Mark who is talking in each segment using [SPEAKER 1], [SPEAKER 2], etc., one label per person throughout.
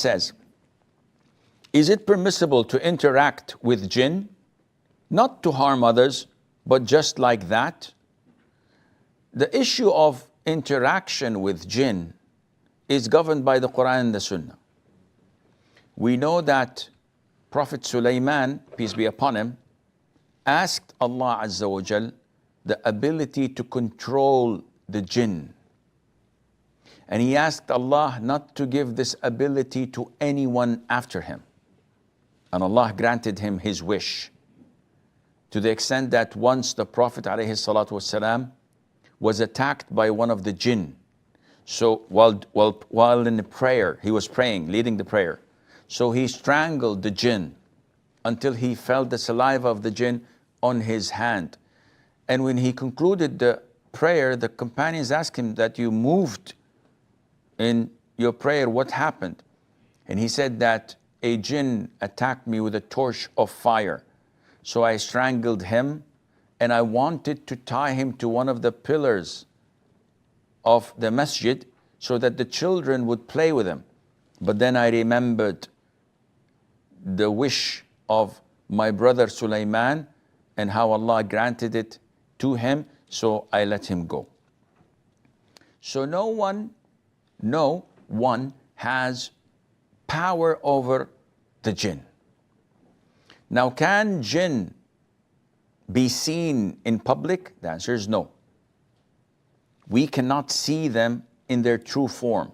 [SPEAKER 1] says, is it permissible to interact with jinn, not to harm others, but just like that? The issue of interaction with jinn is governed by the Quran and the Sunnah. We know that Prophet Sulayman, peace be upon him, asked Allah Azza wa Jal the ability to control the jinn. And he asked Allah not to give this ability to anyone after him. And Allah granted him his wish, to the extent that once the Prophet ﷺ was attacked by one of the jinn. So while in the prayer, he was praying, leading the prayer. So he strangled the jinn until he felt the saliva of the jinn on his hand. And when he concluded the prayer, the companions asked him that you moved in your prayer, what happened? And he said that a jinn attacked me with a torch of fire. So I strangled him, and I wanted to tie him to one of the pillars of the masjid so that the children would play with him. But then I remembered the wish of my brother Sulayman and how Allah granted it to him, so I let him go. So no one has power over the jinn. Now, can jinn be seen in public? The answer is no. We cannot see them in their true form.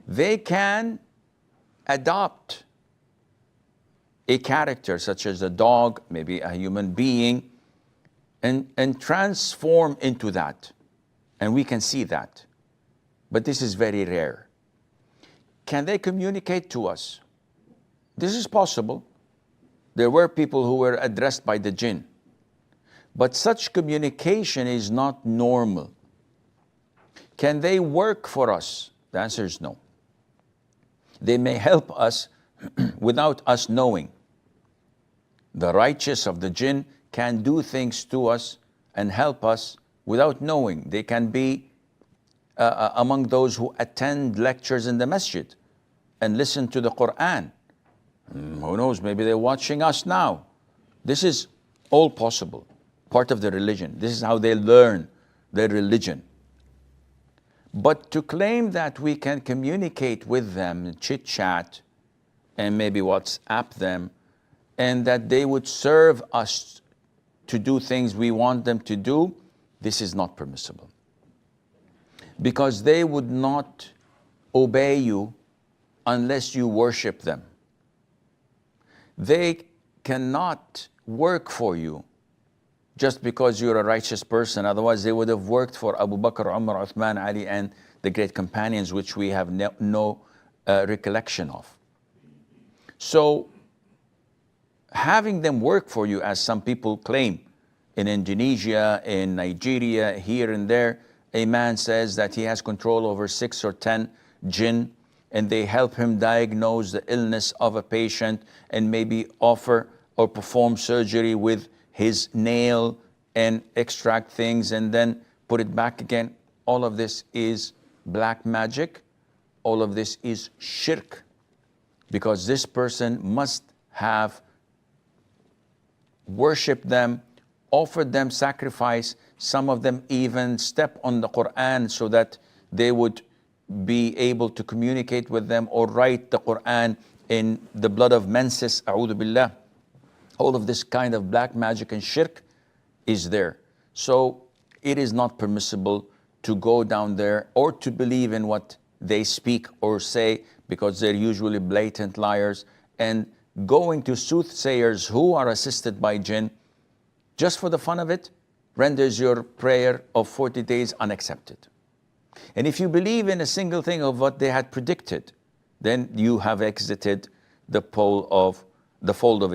[SPEAKER 1] They can adopt a character such as a dog, maybe a human being, and transform into that. And we can see that. But this is very rare. Can they communicate to us? This is possible. There were people who were addressed by the jinn. But such communication is not normal. Can they work for us? The answer is no. They may help us without us knowing. The righteous of the jinn can do things to us and help us without knowing. They can be among those who attend lectures in the masjid and listen to the Quran. Who knows, maybe they're watching us now. This is all possible, part of the religion. This is how they learn their religion. But to claim that we can communicate with them, chit-chat, and maybe WhatsApp them, and that they would serve us to do things we want them to do, this is not permissible. Because they would not obey you unless you worship them. They cannot work for you just because you're a righteous person. Otherwise, they would have worked for Abu Bakr, Umar, Uthman, Ali, and the great companions, which we have no recollection of. So, having them work for you, as some people claim, in Indonesia, in Nigeria, here and there, a man says that he has control over 6 or 10 jinn, and they help him diagnose the illness of a patient and maybe offer or perform surgery with his nail and extract things and then put it back again. All of this is black magic. All of this is shirk, because this person must have worshipped them, offered them sacrifice. Some of them even step on the Quran so that they would be able to communicate with them, or write the Quran in the blood of menses, a'udhu billah. All of this kind of black magic and shirk is there. So it is not permissible to go down there or to believe in what they speak or say, because they're usually blatant liars. And going to soothsayers who are assisted by jinn, just for the fun of it, renders your prayer of 40 days unaccepted. And if you believe in a single thing of what they had predicted, then you have exited the fold of